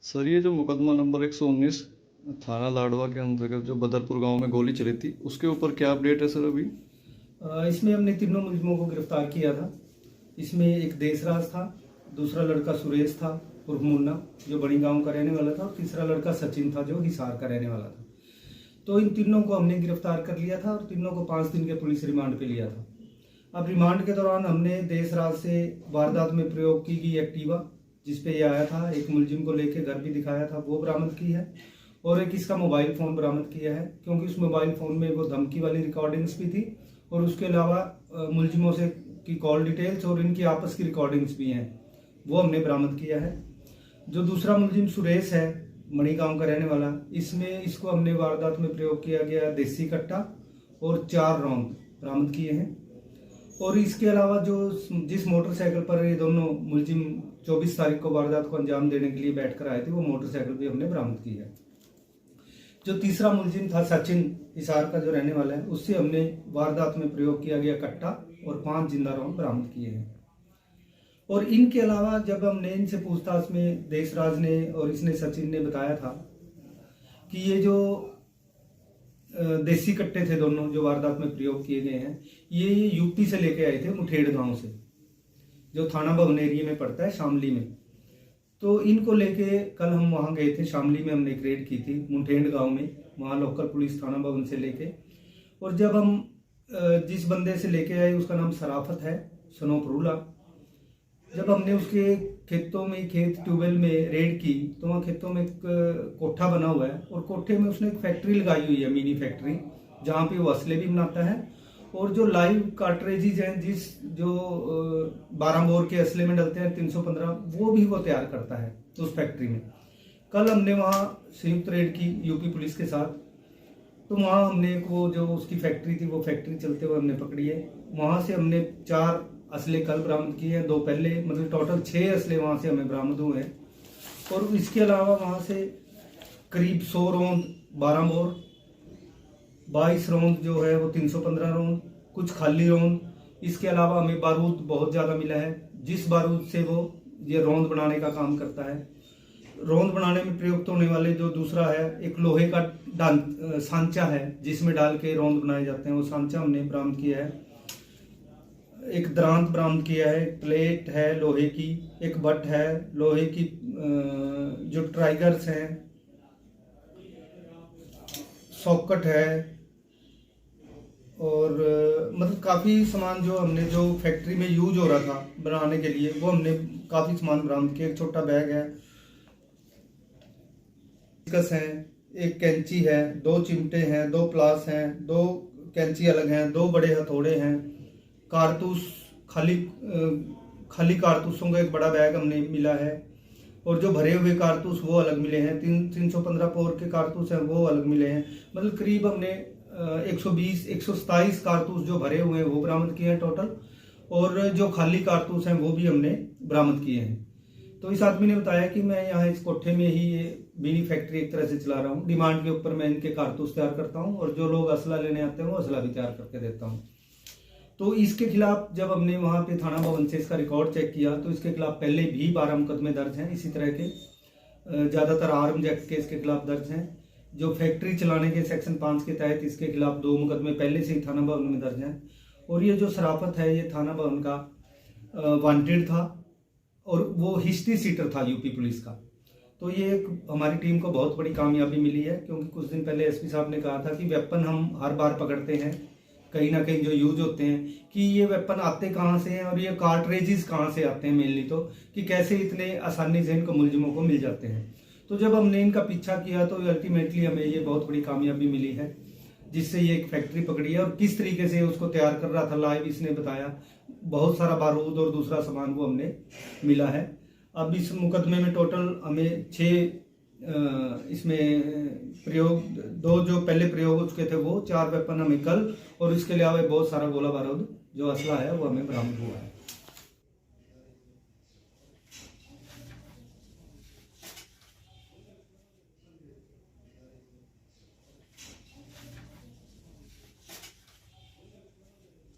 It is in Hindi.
सर ये जो मुकदमा नंबर 119 थाना लाडवा के अंतर्गत जो बदरपुर गांव में गोली चली थी उसके ऊपर क्या अपडेट है सर अभी? इसमें हमने तीनों मुलजिमों को गिरफ्तार किया था। इसमें एक देशराज था, दूसरा लड़का सुरेश था उर्फ मुन्ना जो बड़ी गांव का रहने वाला था, और तीसरा लड़का सचिन था जो हिसार का रहने वाला था। तो इन तीनों को हमने गिरफ्तार कर लिया था और तीनों को 5 दिन के पुलिस रिमांड पे लिया था। अब रिमांड के दौरान हमने देशराज से वारदात में प्रयोग की गई एक्टिवा जिसपे ये आया था, एक मुलजिम को लेके घर भी दिखाया था, वो बरामद की है, और एक इसका मोबाइल फ़ोन बरामद किया है, क्योंकि उस मोबाइल फ़ोन में वो धमकी वाली रिकॉर्डिंग्स भी थी और उसके अलावा मुलजिमों से की कॉल डिटेल्स और इनकी आपस की रिकॉर्डिंग्स भी हैं, वो हमने बरामद किया है। जो दूसरा मुलजिम सुरेश है, मणि गांव का रहने वाला, इसमें इसको हमने वारदात में प्रयोग किया गया देसी कट्टा और 4 राउंड बरामद किए हैं। और इसके अलावा जो जिस मोटरसाइकिल पर ये दोनों मुलजिम 24 तारीख को वारदात को अंजाम देने के लिए बैठ कर आए थे, वो मोटरसाइकिल भी हमने बरामद की है। जो तीसरा मुलजिम था सचिन हिसार का जो रहने वाला है, उससे हमने वारदात में प्रयोग किया गया कट्टा और 5 जिंदा राउंड बरामद किए हैं। और इनके अलावा जब हमने इनसे पूछताछ में देशराज ने और इसने सचिन ने बताया था कि ये जो देसी कट्टे थे दोनों जो वारदात में प्रयोग किए गए हैं, ये यूपी से लेके आए थे, मुठेड़ गांव से, जो थाना भवन एरिया में पड़ता है शामली में। तो इनको लेके कल हम वहाँ गए थे, शामली में हमने एक रेड की थी मुठेड़ गांव में, वहाँ लोकल पुलिस थाना भवन से लेके। और जब हम जिस बंदे से लेके आए उसका नाम सराफत है, सनोपरूला, जब हमने उसके खेतों में, खेत ट्यूबवेल में रेड की तो वहाँ खेतों में एक कोठा बना हुआ है और कोठे में उसने एक फैक्ट्री लगाई हुई है, मिनी फैक्ट्री, जहाँ पे वो असले भी बनाता है और जो लाइव कार्ट्रेजेज हैं, जिस जो 12 बोर के असले में डलते हैं 315, वो भी वो तैयार करता है उस फैक्ट्री में। कल हमने वहाँ संयुक्त रेड की यूपी पुलिस के साथ, तो वहाँ हमने वो जो उसकी फैक्ट्री थी वो फैक्ट्री चलते हुए हमने पकड़ी है। वहाँ से हमने 4 असले कल बरामद किए हैं, 2 पहले, मतलब टोटल 6 असले वहाँ से हमें बरामद हुए हैं। और इसके अलावा वहाँ से करीब 100 रौंद 12 बोर, 22 रौंद जो है वो 315 रौंद, कुछ खाली रौंद, इसके अलावा हमें बारूद बहुत ज़्यादा मिला है, जिस बारूद से वो ये रौंद बनाने का काम करता है। रौंद बनाने में प्रयुक्त होने वाले जो दूसरा है, एक लोहे का सांचा है जिसमें डाल के रौंद बनाए जाते हैं, वो सांचा हमने बरामद किया है। एक दरांत बरामद किया है, प्लेट है लोहे की, एक बट है लोहे की, जो ट्राइगर्स हैं, सॉकेट है, और मतलब काफ़ी सामान जो हमने जो फैक्ट्री में यूज हो रहा था बनाने के लिए, वो हमने काफ़ी सामान बरामद किया। एक छोटा बैग है, कस है, एक कैंची है, 2 चिमटे हैं, 2 प्लास हैं, 2 कैंची अलग हैं, 2 बड़े हथौड़े हैं, कारतूस, खाली कारतूसों का एक बड़ा बैग हमने मिला है, और जो भरे हुए कारतूस वो अलग मिले हैं, 315 पोर के कारतूस हैं वो अलग मिले हैं। मतलब करीब हमने 127 कारतूस जो भरे हुए हैं वो बरामद किए हैं टोटल, और जो खाली कारतूस हैं वो भी हमने बरामद किए हैं। तो इस आदमी ने बताया कि मैं यहाँ इस कोठे में ही ये मिनी फैक्ट्री एक तरह से चला रहा हूँ, डिमांड के ऊपर मैं इनके कारतूस तैयार करता हूँ और जो लोग असला लेने आते हैं वो असला भी तैयार करके देता हूँ। तो इसके खिलाफ जब हमने वहाँ पे थाना भवन से इसका रिकॉर्ड चेक किया तो इसके खिलाफ पहले भी 12 मुकदमे दर्ज हैं इसी तरह के, ज़्यादातर आर्म्स एक्ट के इसके खिलाफ दर्ज हैं। जो फैक्ट्री चलाने के सेक्शन 5 के तहत इसके खिलाफ 2 मुकदमे पहले से ही थाना भवन में दर्ज हैं। और ये जो सराफत है ये थाना भवन का वांटेड था और वो हिस्ट्री सीटर था यूपी पुलिस का। तो ये एक हमारी टीम को बहुत बड़ी कामयाबी मिली है, क्योंकि कुछ दिन पहले एसपी साहब ने कहा था कि वेपन हम हर बार पकड़ते हैं, कहीं ना कहीं जो यूज होते हैं, कि ये वेपन आते कहाँ से हैं और ये कार्ट्रेजेस कहाँ से आते हैं मेनली, तो कि कैसे इतने आसानी से इनको मुलजिमों को मिल जाते हैं। तो जब हमने इनका पीछा किया तो अल्टीमेटली हमें ये बहुत बड़ी कामयाबी मिली है, जिससे ये एक फैक्ट्री पकड़ी है और किस तरीके से उसको तैयार कर रहा था लाइव इसने बताया। बहुत सारा बारूद और दूसरा सामान वो हमने मिला है। अब इस मुकदमे में टोटल हमें 6 इसमें प्रयोग, 2 जो पहले प्रयोग हो चुके थे वो, 4 वेपन हमें कल, और इसके अलावा बहुत सारा गोला बारूद जो असला है वो हमें बरामद हुआ है।